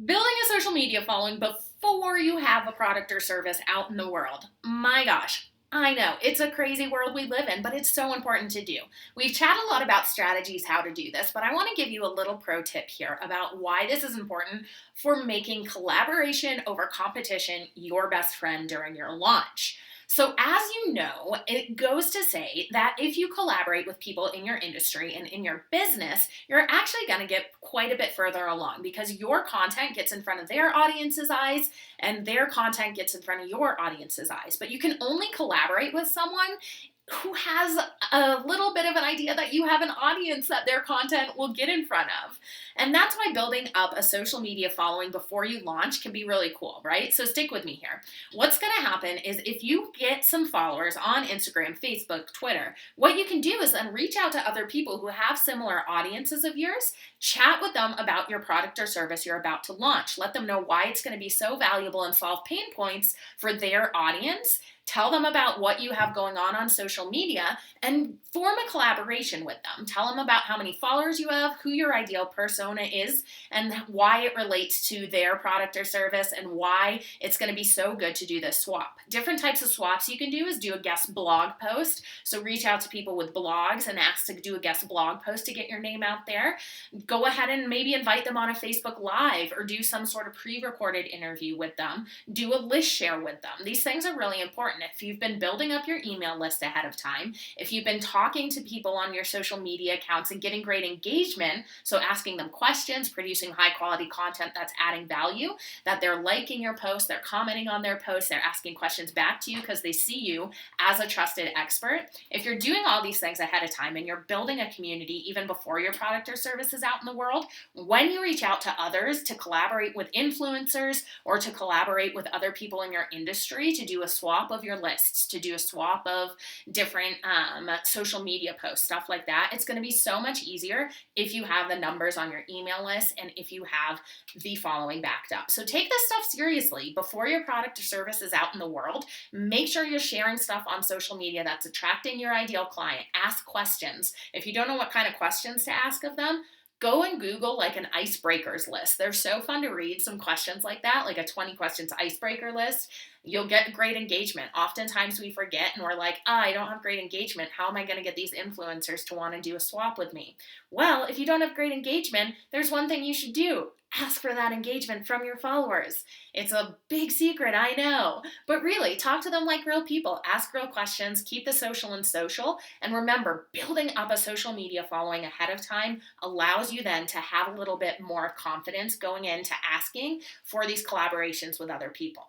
Building a social media following before you have a product or service out in the world. My gosh, I know it's a crazy world we live in, but it's so important to do. We've chatted a lot about strategies how to do this, but I want to give you a little pro tip here about why this is important for making collaboration over competition your best friend during your launch. So, as you know, it goes to say that if you collaborate with people in your industry and in your business, you're actually going to get quite a bit further along because your content gets in front of their audience's eyes and their content gets in front of your audience's eyes. But you can only collaborate with someone who has a little bit of an idea that you have an audience that their content will get in front of. And that's why building up a social media following before you launch can be really cool, right? So stick with me here. What's going to happen is if you get some followers on Instagram, Facebook, Twitter, what you can do is then reach out to other people who have similar audiences of yours, chat with them about your product or service you're about to launch. Let them know why it's going to be so valuable and solve pain points for their audience. Tell them about what you have going on social media and form a collaboration with them. Tell them about how many followers you have, who your ideal persona is, and why it relates to their product or service and why it's going to be so good to do this swap. Different types of swaps you can do is do a guest blog post. So reach out to people with blogs and ask to do a guest blog post to get your name out there. Go ahead and maybe invite them on a Facebook Live or do some sort of pre-recorded interview with them. Do a list share with them. These things are really important. If you've been building up your email list ahead of time, if you've been talking to people on your social media accounts and getting great engagement, so asking them questions, producing high quality content that's adding value, that they're liking your post, they're commenting on their posts, they're asking questions back to you because they see you as a trusted expert. If you're doing all these things ahead of time and you're building a community even before your product or service is out in the world, when you reach out to others to collaborate with influencers or to collaborate with other people in your industry to do a swap of your lists, to do a swap of different social media posts, stuff like that, it's going to be so much easier if you have the numbers on your email list and if you have the following backed up. So take this stuff seriously before your product or service is out in the world. Make sure you're sharing stuff on social media that's attracting your ideal client. Ask questions. If you don't know what kind of questions to ask of them, go and Google like an icebreakers list. They're so fun to read, some questions like that, like a 20 questions icebreaker list. You'll get great engagement. Oftentimes we forget and we're like, I don't have great engagement. How am I going to get these influencers to want to do a swap with me? Well, if you don't have great engagement, there's one thing you should do. Ask for that engagement from your followers. It's a big secret, I know. But really, talk to them like real people. Ask real questions. Keep the social and social. And remember, building up a social media following ahead of time allows you then to have a little bit more confidence going into asking for these collaborations with other people.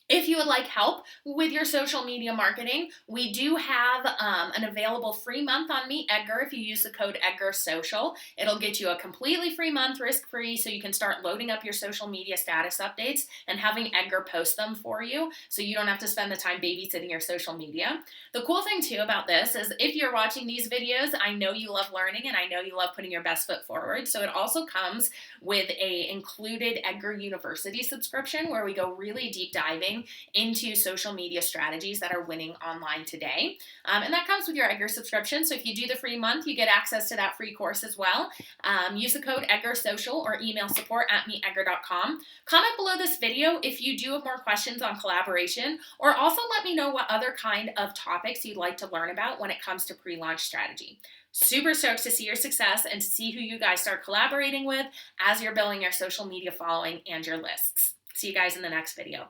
If you would like help with your social media marketing, we do have an available free month on MeetEdgar. If you use the code EdgarSocial, it'll get you a completely free month, risk-free, so you can start loading up your social media status updates and having Edgar post them for you so you don't have to spend the time babysitting your social media. The cool thing too about this is if you're watching these videos, I know you love learning and I know you love putting your best foot forward. So it also comes with a included Edgar University subscription where we go really deep diving into social media strategies that are winning online today. And that comes with your Edgar subscription. So if you do the free month, you get access to that free course as well. Use the code EdgarSocial or email support@meetedgar.com. Comment below this video if you do have more questions on collaboration, or also let me know what other kind of topics you'd like to learn about when it comes to pre-launch strategy. Super stoked to see your success and to see who you guys start collaborating with as you're building your social media following and your lists. See you guys in the next video.